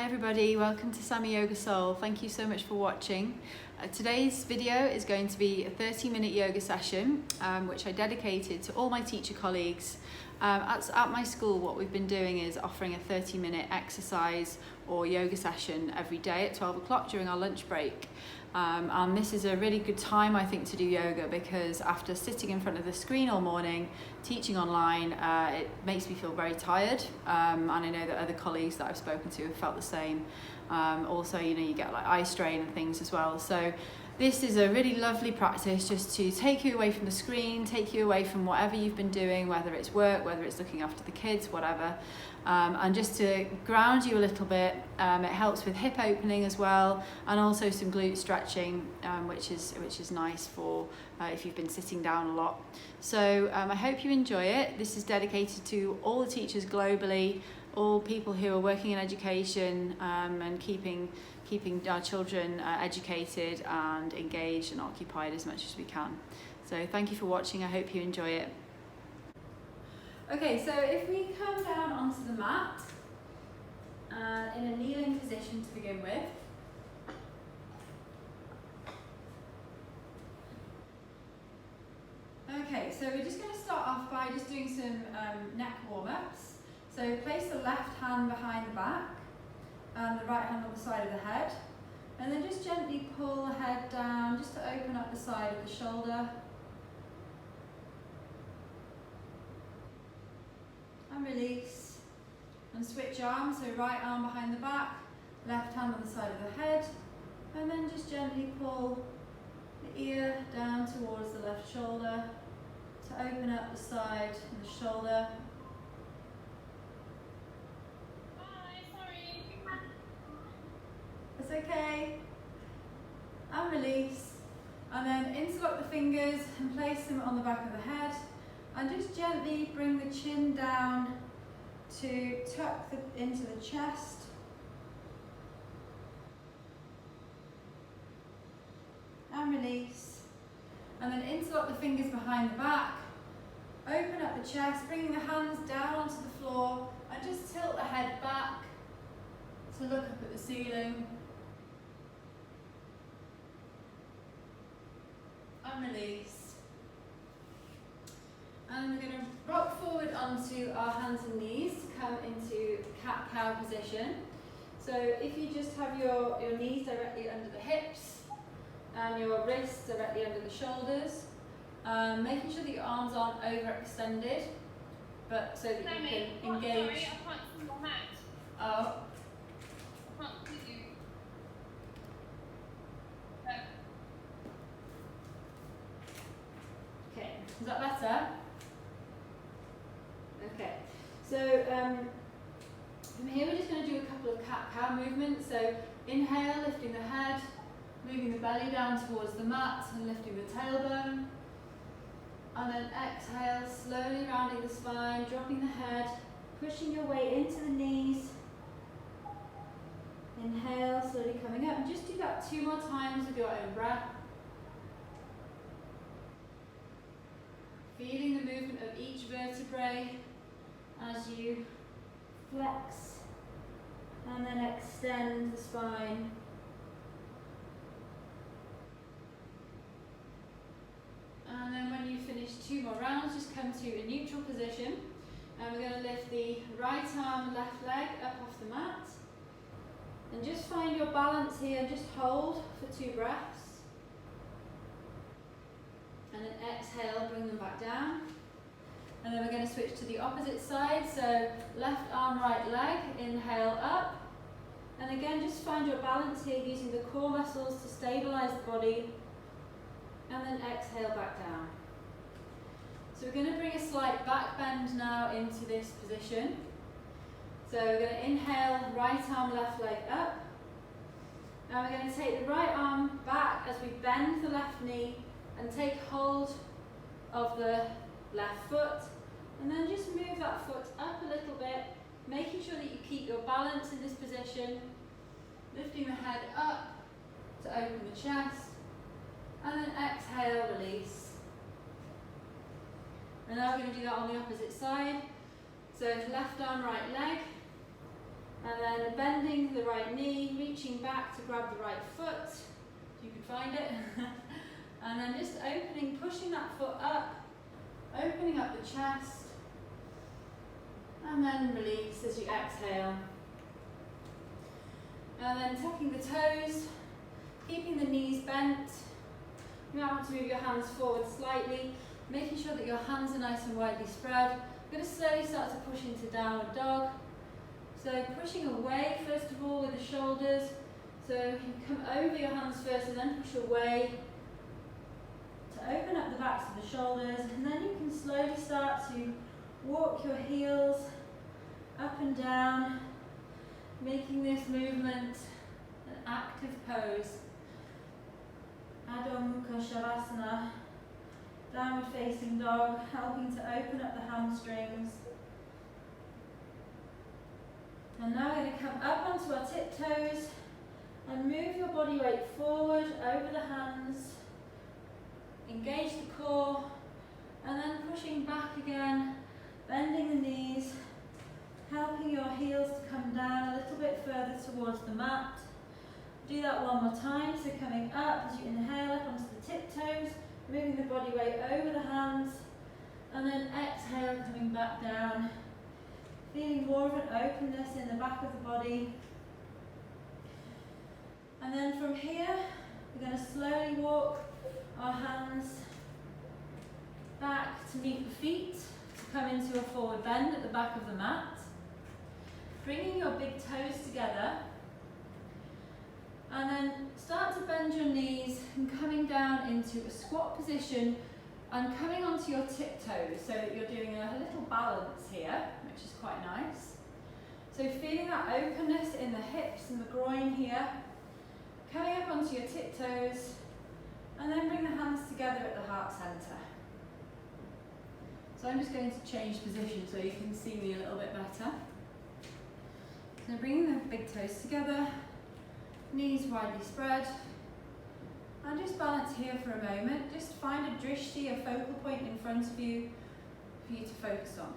everybody, welcome to Sammy Yoga Soul. Thank you so much for watching. Today's video is going to be a 30-minute yoga session which I dedicated to all my teacher colleagues. At my school, what we've been doing is offering a 30-minute exercise or yoga session every day at 12 o'clock during our lunch break. And this is a really good time, I think, to do yoga because after sitting in front of the screen all morning, teaching online, it makes me feel very tired. And I know that other colleagues that I've spoken to have felt the same. Also, you get like eye strain and things as well. So this is a really lovely practice just to take you away from the screen, take you away from whatever you've been doing, whether it's work, whether it's looking after the kids, whatever. And just to ground you a little bit. It helps with hip opening as well, and also some glute stretching, which is nice for if you've been sitting down a lot. So I hope you enjoy it. This is dedicated to all the teachers globally, all people who are working in education and keeping our children educated and engaged and occupied as much as we can. So thank you for watching. I hope you enjoy it. Okay, so if we come down onto the mat in a kneeling position to begin with. Okay, so we're just going to start off by just doing some neck warm-ups. So place the left hand behind the back and the right hand on the side of the head. And then just gently pull the head down just to open up the side of the shoulder. And release. And switch arms, so right arm behind the back, left hand on the side of the head. And then just gently pull the ear down towards the left shoulder to open up the side of the shoulder. It's okay. And release. And then interlock the fingers and place them on the back of the head. And just gently bring the chin down to tuck into the chest. And release. And then interlock the fingers behind the back. Open up the chest, bringing the hands down onto the floor and just tilt the head back to look up at the ceiling. And release. And we're going to rock forward onto our hands and knees to come into cat-cow position. So if you just have your knees directly under the hips and your wrists directly under the shoulders, making sure that your arms aren't overextended, but so that you can engage. Sorry, I can't see your mat. Oh. I can't see you. Okay, is that better? Okay, so from here we're just going to do a couple of cat-cow movements. So inhale, lifting the head, moving the belly down towards the mat and lifting the tailbone. And then exhale, slowly rounding the spine, dropping the head, pushing your way into the knees. Inhale, slowly coming up. And just do that 2 more times with your own breath. Feeling the movement of each vertebrae as you flex and then extend the spine. And then when you finish 2 more rounds, just come to a neutral position. And we're going to lift the right arm, left leg up off the mat. And just find your balance here, just hold for 2 breaths. And then exhale, bring them back down. And then we're going to switch to the opposite side. So left arm, right leg, inhale up. And again, just find your balance here using the core muscles to stabilize the body. And then exhale back down. So we're going to bring a slight back bend now into this position. So we're going to inhale, right arm, left leg up. Now we're going to take the right arm back as we bend the left knee and take hold of the left foot. And then just move that foot up a little bit, making sure that you keep your balance in this position. Lifting the head up to open the chest. And then exhale, release. And now we're going to do that on the opposite side. So left arm, right leg. And then then bending the right knee, reaching back to grab the right foot, if you can find it. And then just opening, pushing that foot up, opening up the chest. And then release as you exhale. And then tucking the toes, keeping the knees bent. You might want to move your hands forward slightly, making sure that your hands are nice and widely spread. We're going to slowly start to push into downward dog. So pushing away first of all with the shoulders. So you come over your hands first and then push away to open up the backs of the shoulders. And then you can slowly start to walk your heels up and down, making this movement an active pose. Adho Mukha Shavasana, downward facing dog, helping to open up the hamstrings. And now we're going to come up onto our tiptoes and move your body weight forward over the hands. Engage the core and then pushing back again, bending the knees, helping your heels to come down a little bit further towards the mat. Do that one more time, so coming up as you inhale up onto the tiptoes, moving the body weight over the hands, and then exhale, coming back down. Feeling more of an openness in the back of the body. And then from here, we're going to slowly walk our hands back to meet the feet, to come into a forward bend at the back of the mat. Bringing your big toes together. And then start to bend your knees and coming down into a squat position and coming onto your tiptoes so that you're doing a little balance here, which is quite nice. So feeling that openness in the hips and the groin here, coming up onto your tiptoes, and then bring the hands together at the heart center. So I'm just going to change position so you can see me a little bit better. So bringing the big toes together, knees widely spread, and just balance here for a moment. Just find a drishti, a focal point in front of you for you to focus on.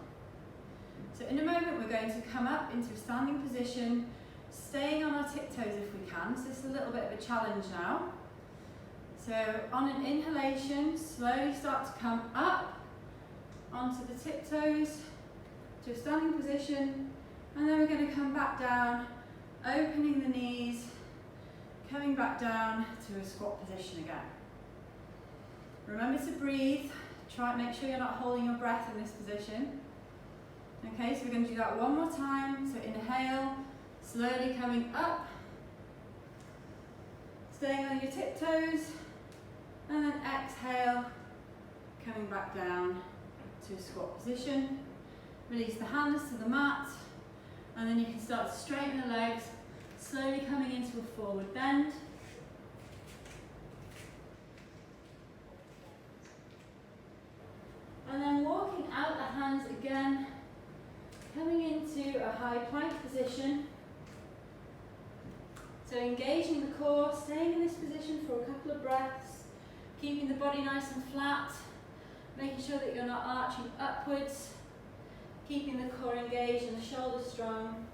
So in a moment we're going to come up into a standing position, staying on our tiptoes if we can. So this is a little bit of a challenge now. So on an inhalation, slowly start to come up onto the tiptoes to a standing position, and then we're going to come back down, opening the knees, coming back down to a squat position again. Remember to breathe. Try and make sure you're not holding your breath in this position. Okay, so we're going to do that one more time. So inhale, slowly coming up, staying on your tiptoes, and then exhale, coming back down to a squat position. Release the hands to the mat, and then you can start to straighten the legs, slowly coming into a forward bend. And then walking out the hands again, coming into a high plank position. So engaging the core, staying in this position for a couple of breaths, keeping the body nice and flat, making sure that you're not arching upwards, keeping the core engaged and the shoulders strong.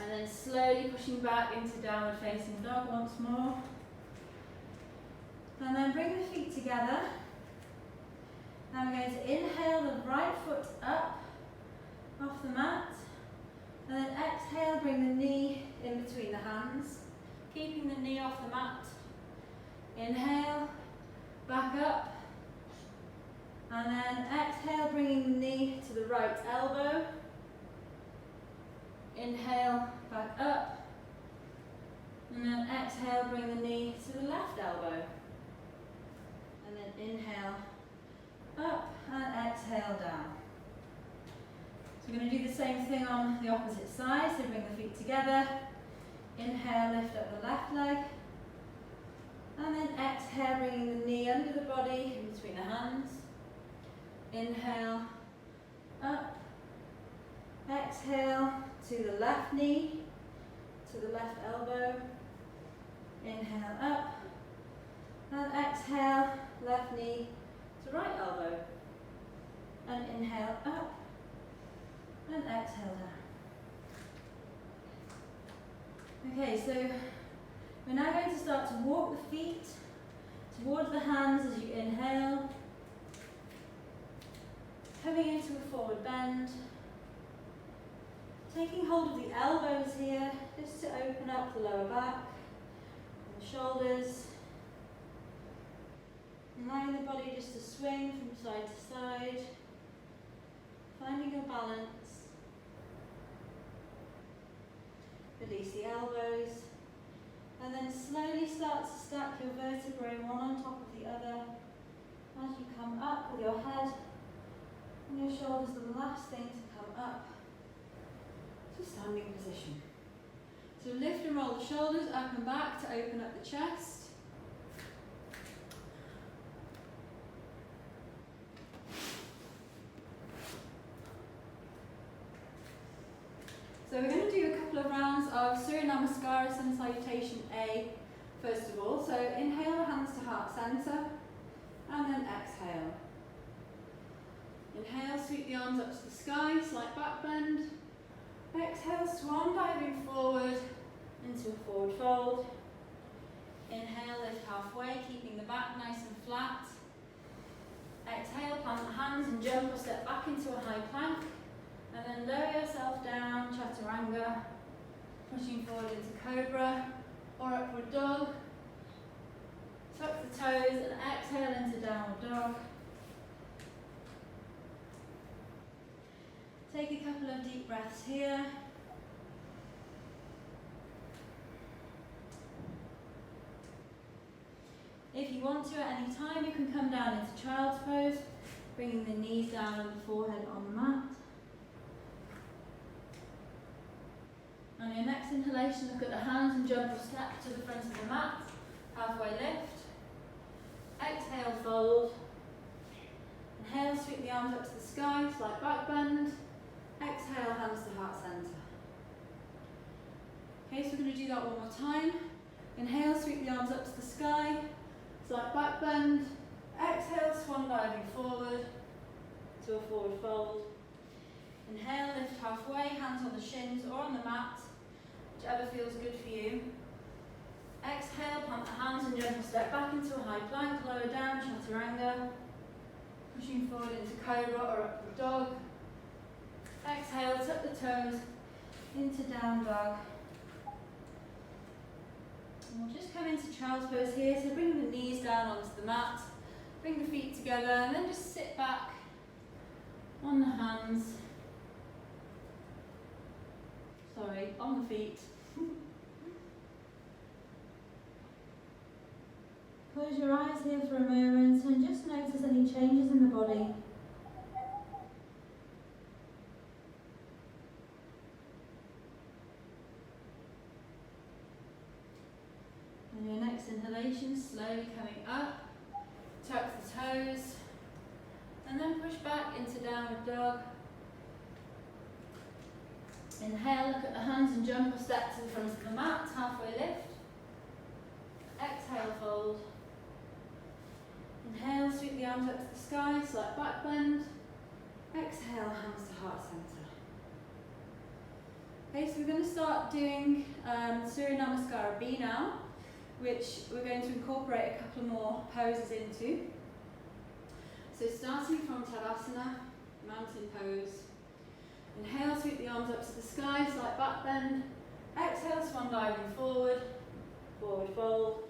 And then slowly pushing back into downward facing dog once more. And then bring the feet together. Now we're going to inhale the right foot up off the mat. And then exhale, bring the knee in between the hands, keeping the knee off the mat. Inhale, back up. And then exhale, bringing the knee to the right elbow. Inhale, back up. And then exhale, bring the knee to the left elbow. And then inhale, up, and exhale down. So we're going to do the same thing on the opposite side. So bring the feet together. Inhale, lift up the left leg. And then exhale, bringing the knee under the body in between the hands. Inhale, up. Exhale to the left knee, to the left elbow. Inhale, up. And exhale, left knee to right elbow. And inhale, up. And exhale down. Okay, so we're now going to start to walk the feet towards the hands as you inhale, coming into a forward bend, taking hold of the elbows here just to open up the lower back and the shoulders, allowing the body just to swing from side to side, finding your balance. Release the elbows, and then slowly start to stack your vertebrae one on top of the other as you come up with your head and your shoulders the last thing to come up to standing position. So lift and roll the shoulders up and back to open up the chest. So we're going to do a couple of rounds of Surya Namaskara Sun Salutation A first of all. So inhale the hands to heart center and then exhale. Inhale, sweep the arms up to the sky, slight back bend. Exhale, swan diving forward into a forward fold. Inhale, lift halfway, keeping the back nice and flat. Exhale, plant the hands and jump or step back into a high plank. And then lower yourself down, chaturanga, pushing forward into cobra or upward dog. Tuck the toes and exhale into downward dog. Take a couple of deep breaths here. If you want to at any time, you can come down into child's pose, bringing the knees down and the forehead on the mat. On your next inhalation, look at the hands and jump or step to the front of the mat. Halfway lift. Exhale, fold. Inhale, sweep the arms up to the sky, slight back bend. Exhale, hands to heart center. Okay, so we're going to do that one more time. Inhale, sweep the arms up to the sky, slight back bend. Exhale, swan diving forward to a forward fold. Inhale, lift halfway, hands on the shins or on the mat, whichever feels good for you. Exhale, plant the hands and gentle step back into a high plank, lower down, chaturanga. Pushing forward into cobra or upward dog. Exhale, tuck the toes into down dog. And we'll just come into child's pose here, so bring the knees down onto the mat, bring the feet together, and then just sit back on the hands. Sorry, on the feet. Close your eyes here for a moment and just notice any changes in the body. On your next inhalation, slowly coming up, tuck the toes, and then push back into downward dog. Inhale, look at the hands and jump or step to the front of the mat, halfway lift. Exhale, fold. Inhale, sweep the arms up to the sky, slight back bend. Exhale, hands to heart center. Okay, so we're going to start doing Surya Namaskara B now, which we're going to incorporate a couple more poses into. So starting from Tadasana, mountain pose. Inhale, sweep the arms up to the sky, slight back bend. Exhale, swan diving forward, forward fold.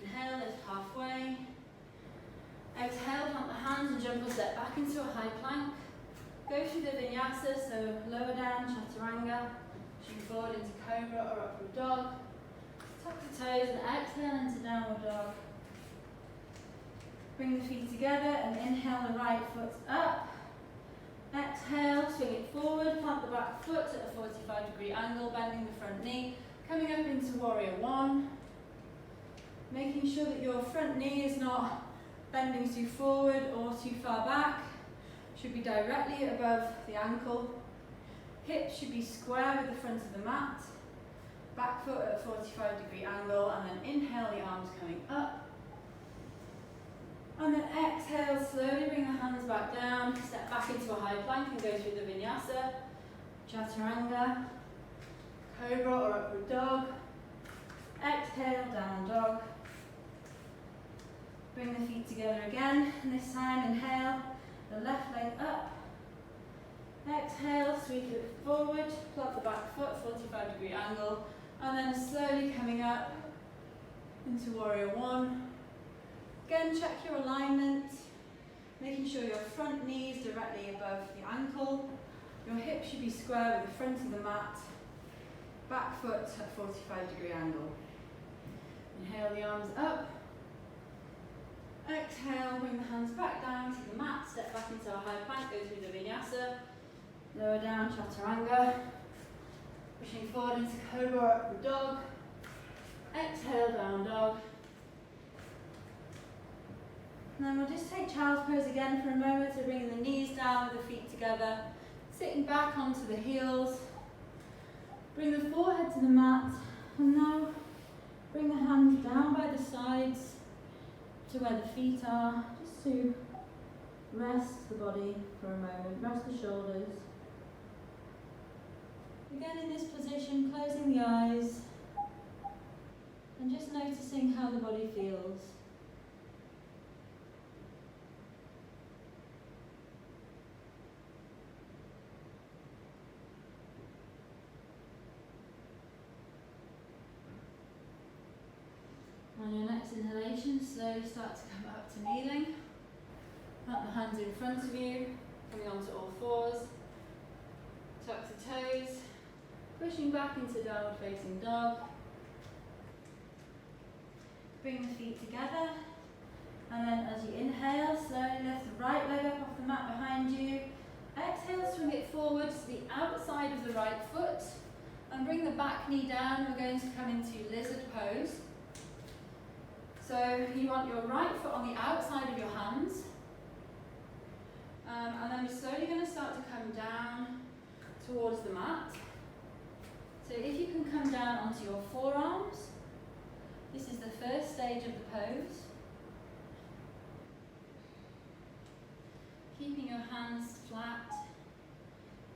Inhale, lift halfway. Exhale, plant the hands and jump or step back into a high plank. Go through the vinyasa, so lower down, chaturanga, pushing forward into cobra or upward dog. Tuck the toes and exhale into downward dog. Bring the feet together and inhale the right foot up. Exhale, swing it forward, plant the back foot at a 45-degree angle, bending the front knee, coming up into warrior one. Making sure that your front knee is not bending too forward or too far back. Should be directly above the ankle. Hips should be square with the front of the mat. Back foot at a 45-degree angle, and then inhale the arms coming up. And then exhale, slowly bring the hands back down, step back into a high plank and go through the vinyasa, chaturanga, Cobra or upward dog. Exhale, down dog. Bring the feet together again, and this time inhale, the left leg up. Exhale, sweep it forward, plant the back foot, 45-degree angle, and then slowly coming up into warrior one. Again, check your alignment, making sure your front knee is directly above the ankle. Your hips should be square with the front of the mat. Back foot at 45-degree angle. Inhale the arms up. Exhale, bring the hands back down to the mat. Step back into our high plank, go through the vinyasa. Lower down, chaturanga. Pushing forward into cobra or upward dog. Exhale, down dog. And then we'll just take child's pose again for a moment, so bringing the knees down with the feet together. Sitting back onto the heels. Bring the forehead to the mat. And now bring the hands down by the sides to where the feet are, just to rest the body for a moment, rest the shoulders. Again in this position, closing the eyes and just noticing how the body feels. On your next inhalation, slowly start to come up to kneeling. Plant the hands in front of you, coming onto all fours. Tuck the toes, pushing back into downward facing dog. Bring the feet together, and then as you inhale, slowly lift the right leg up off the mat behind you. Exhale, swing it forward to the outside of the right foot, and bring the back knee down. We're going to come into lizard pose. So you want your right foot on the outside of your hands, and then we're slowly going to start to come down towards the mat. So if you can come down onto your forearms, this is the first stage of the pose. Keeping your hands flat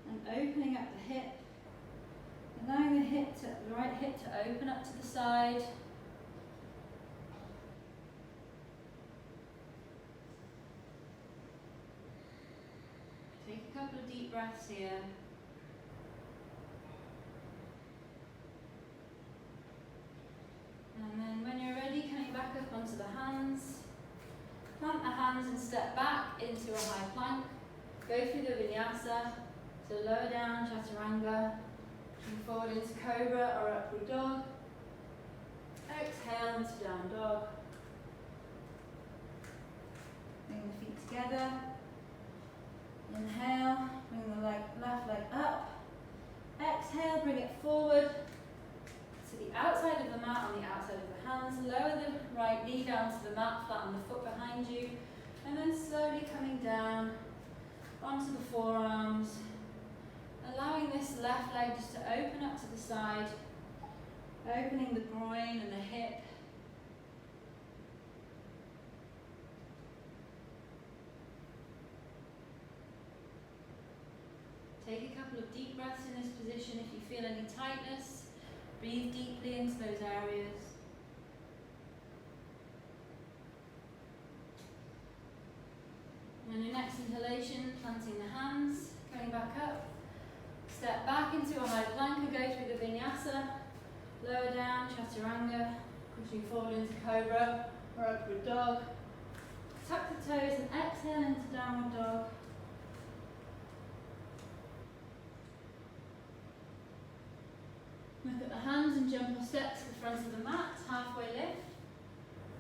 and opening up the hip, allowing the right hip to open up to the side. Take a couple of deep breaths here. And then when you're ready, coming back up onto the hands. Plant the hands and step back into a high plank. Go through the vinyasa. So lower down, chaturanga. Pushing forward into cobra or upward dog. Exhale into down dog. Bring the feet together. Inhale, bring the left leg up. Exhale, bring it forward to the outside of the mat on the outside of the hands. Lower the right knee down to the mat, flatten the foot behind you. And then slowly coming down onto the forearms. Allowing this left leg just to open up to the side. Opening the groin and the hip. Take a couple of deep breaths in this position. If you feel any tightness, breathe deeply into those areas. And on your next inhalation, planting the hands, coming back up. Step back into a high plank and go through the vinyasa. Lower down, chaturanga, pushing forward into cobra or upward dog. Tuck the toes and exhale into downward dog. Look at the hands and jump or step to the front of the mat, halfway lift.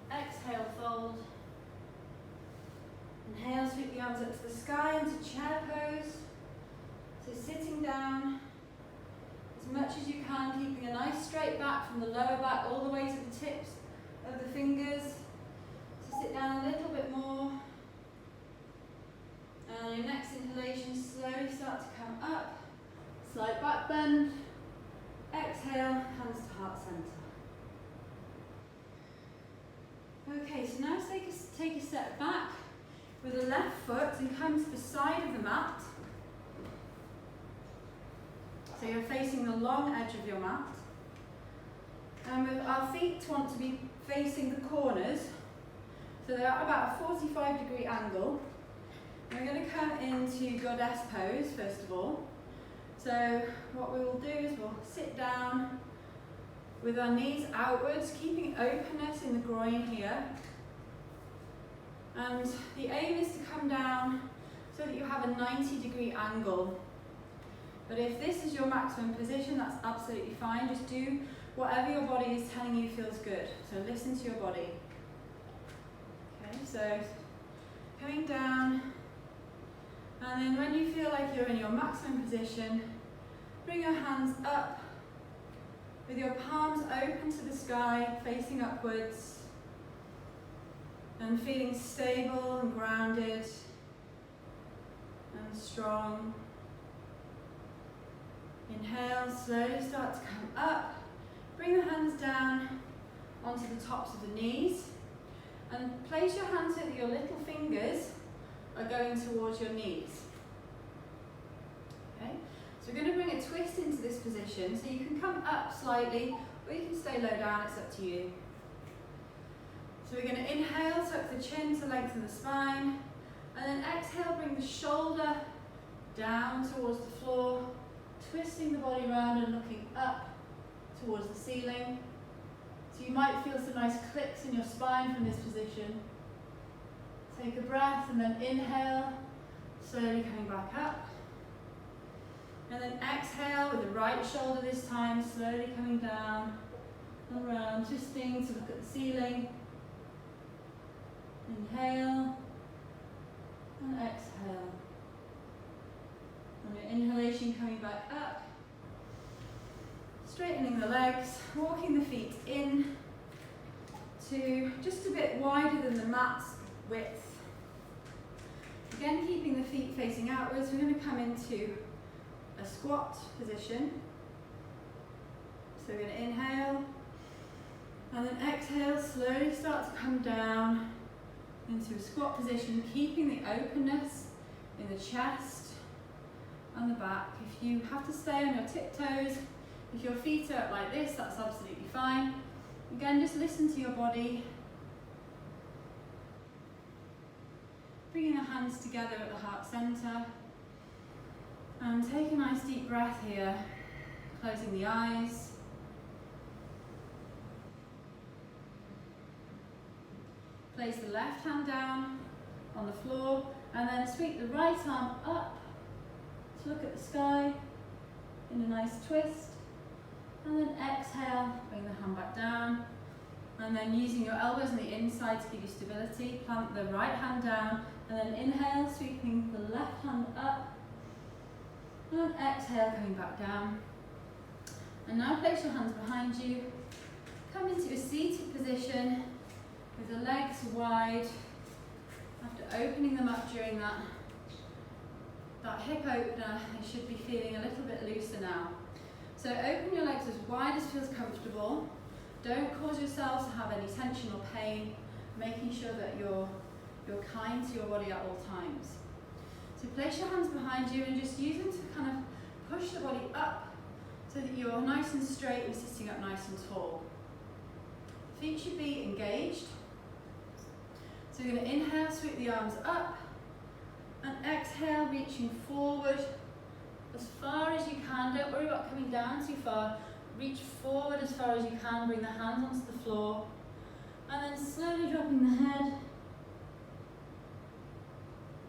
Exhale, fold. Inhale, sweep the arms up to the sky into chair pose. So sitting down as much as you can, keeping a nice straight back from the lower back all the way to the tips of the fingers. So sit down a little bit more. And on your next inhalation, slowly start to come up. Slight back bend. Exhale, hands to heart center. Okay, so now take a step back with the left foot and come to the side of the mat. So So you're facing the long edge of your mat. And with our feet want to be facing the corners. So they're at about a 45-degree angle. And we're going to come into goddess pose first of all. So what we will do is we'll sit down with our knees outwards, keeping openness in the groin here. And the aim is to come down so that you have a 90-degree angle. But if this is your maximum position, that's absolutely fine. Just do whatever your body is telling you feels good. So listen to your body. Okay, so coming down, and then when you feel like you're in your maximum position, bring your hands up with your palms open to the sky, facing upwards, and feeling stable and grounded and strong. Inhale, slowly start to come up. Bring the hands down onto the tops of the knees and place your hands so that your little fingers are going towards your knees. Okay, so we're going to bring a twist into this position, so you can come up slightly or you can stay low down, it's up to you. So we're going to inhale, tuck the chin to lengthen the spine, and then exhale, bring the shoulder down towards the floor, twisting the body around and looking up towards the ceiling. So you might feel some nice clicks in your spine from this position. Take a breath and then inhale, slowly coming back up. And then exhale with the right shoulder this time, slowly coming down and around, twisting to look at the ceiling. Inhale and exhale. And your inhalation coming back up. Straightening the legs, walking the feet in to just a bit wider than the mat's width. Again, keeping the feet facing outwards, we're going to come into a squat position. So we're going to inhale and then exhale, slowly start to come down into a squat position, keeping the openness in the chest and the back. If you have to stay on your tiptoes, if your feet are up like this, that's absolutely fine. Again, just listen to your body. Bringing the hands together at the heart center. And take a nice deep breath here, closing the eyes. Place the left hand down on the floor and then sweep the right arm up to look at the sky in a nice twist. And then exhale, bring the hand back down. And then using your elbows on the inside to give you stability, plant the right hand down and then inhale, sweeping the left hand up. And then exhale, coming back down. And now place your hands behind you. Come into a seated position with the legs wide. After opening them up during that hip opener, you should be feeling a little bit looser now. So open your legs as wide as feels comfortable. Don't cause yourselves to have any tension or pain, making sure that you're kind to your body at all times. So place your hands behind you and just use them to kind of push the body up so that you're nice and straight and sitting up nice and tall. Feet should be engaged. So you're going to inhale, sweep the arms up, and exhale, reaching forward as far as you can. Don't worry about coming down too far. Reach forward as far as you can, bring the hands onto the floor, and then slowly dropping the head,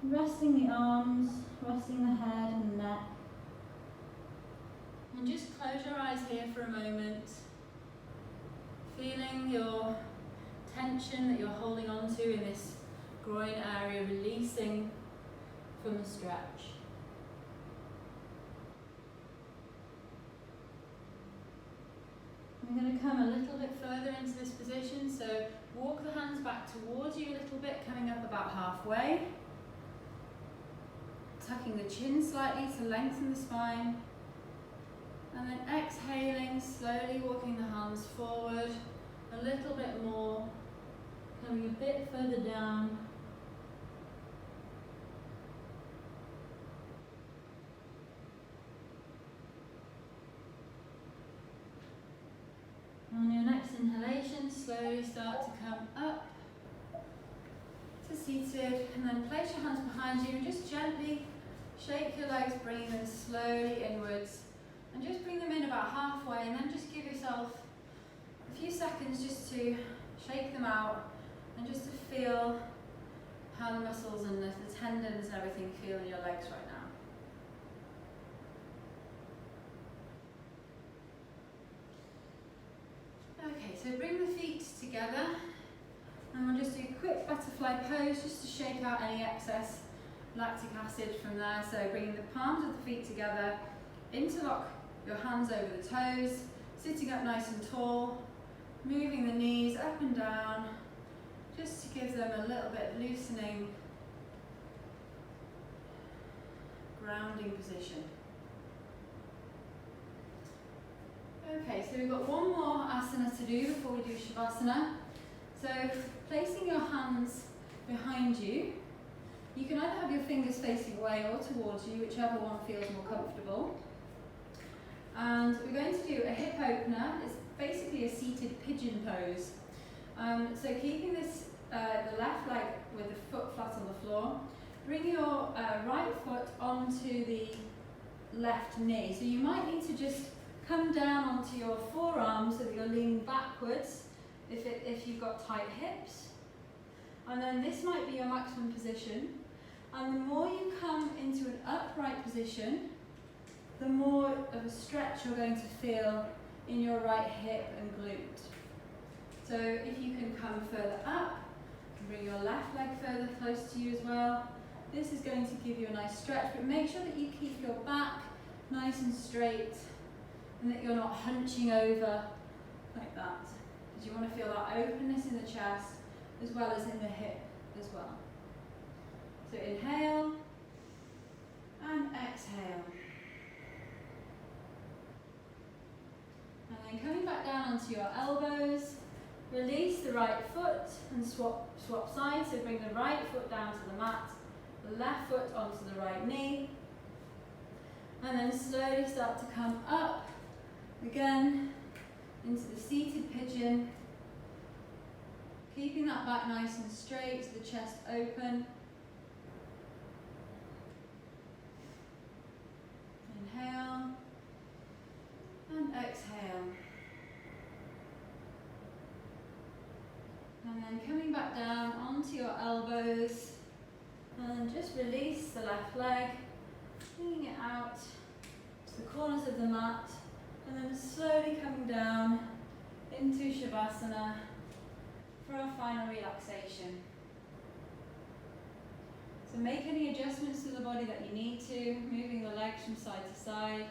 resting the arms, resting the head and the neck. And just close your eyes here for a moment, feeling your tension that you're holding on to in this groin area, releasing from the stretch. I'm going to come a little bit further into this position, so walk the hands back towards you a little bit, coming up about halfway. Tucking the chin slightly to lengthen the spine. And then exhaling, slowly walking the hands forward a little bit more, coming a bit further down. slowly start to come up to seated, and then place your hands behind you and just gently shake your legs, bringing them slowly inwards, and just bring them in about halfway, and then just give yourself a few seconds just to shake them out and just to feel how the muscles and the tendons and everything feel in your legs right now. Okay, so bring the feet together, and we'll just do a quick butterfly pose just to shake out any excess lactic acid from there. So bringing the palms of the feet together, interlock your hands over the toes, sitting up nice and tall, moving the knees up and down, just to give them a little bit loosening, grounding position. Okay, so we've got one more asana to do before we do Shavasana. So placing your hands behind you, you can either have your fingers facing away or towards you, whichever one feels more comfortable. And we're going to do a hip opener. It's basically a seated pigeon pose. So keeping this, the left leg with the foot flat on the floor, bring your right foot onto the left knee. So you might need to just come down onto your forearms so that you're leaning backwards if you've got tight hips. And then this might be your maximum position. And the more you come into an upright position, the more of a stretch you're going to feel in your right hip and glute. So if you can come further up, bring your left leg further close to you as well. This is going to give you a nice stretch, but make sure that you keep your back nice and straight and that you're not hunching over like that, because you want to feel that openness in the chest as well as in the hip as well. So inhale and exhale. And then coming back down onto your elbows, release the right foot and swap sides. So bring the right foot down to the mat, the left foot onto the right knee, and then slowly start to come up again into the seated pigeon, keeping that back nice and straight, the chest open. Inhale and exhale. And then coming back down onto your elbows, and just release the left leg, bringing it out to the corners of the mat, and then slowly coming down into Shavasana for our final relaxation. So make any adjustments to the body that you need to, moving the legs from side to side,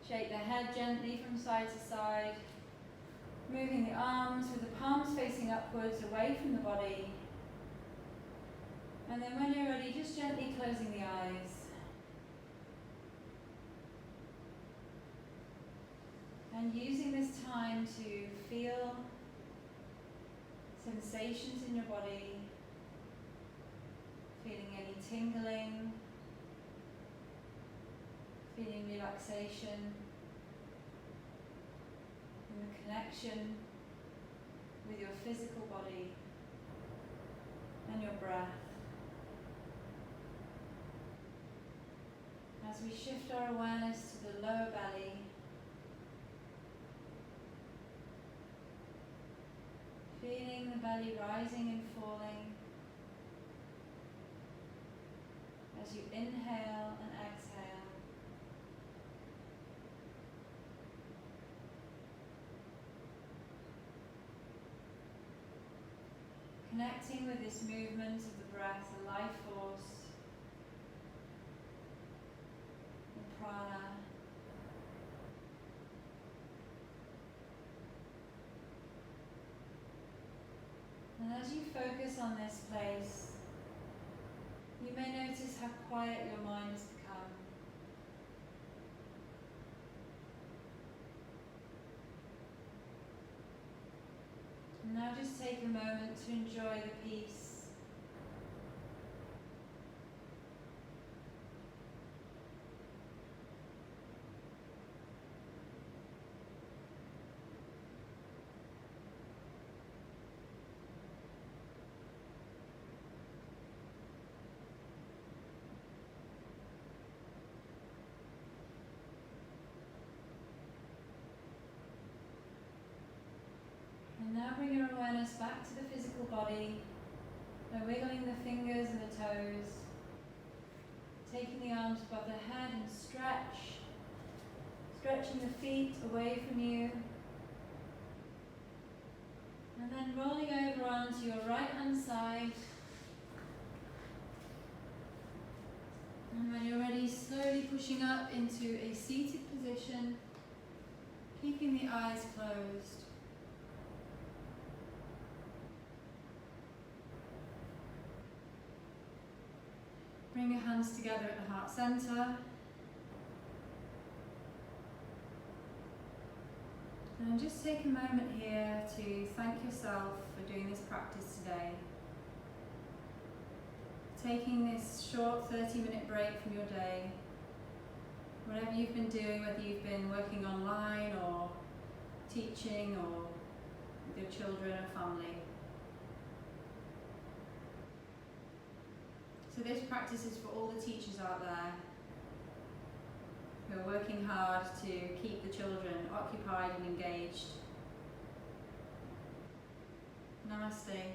shake the head gently from side to side, moving the arms with the palms facing upwards away from the body. And then when you're ready, just gently closing the eyes. And using this time to feel sensations in your body, feeling any tingling, feeling relaxation, and the connection with your physical body and your breath. As we shift our awareness to the lower belly, feeling the belly rising and falling as you inhale and exhale. Connecting with this movement of the breath, the life force, the prana. And as you focus on this place, you may notice how quiet your mind has become. And now just take a moment to enjoy the peace. Now bring your awareness back to the physical body by wiggling the fingers and the toes, taking the arms above the head and stretch, stretching the feet away from you, and then rolling over onto your right hand side. And when you're ready, slowly pushing up into a seated position, keeping the eyes closed. Bring your hands together at the heart center. And just take a moment here to thank yourself for doing this practice today. Taking this short 30-minute break from your day. Whatever you've been doing, whether you've been working online or teaching or with your children or family. So this practice is for all the teachers out there who are working hard to keep the children occupied and engaged. Namaste.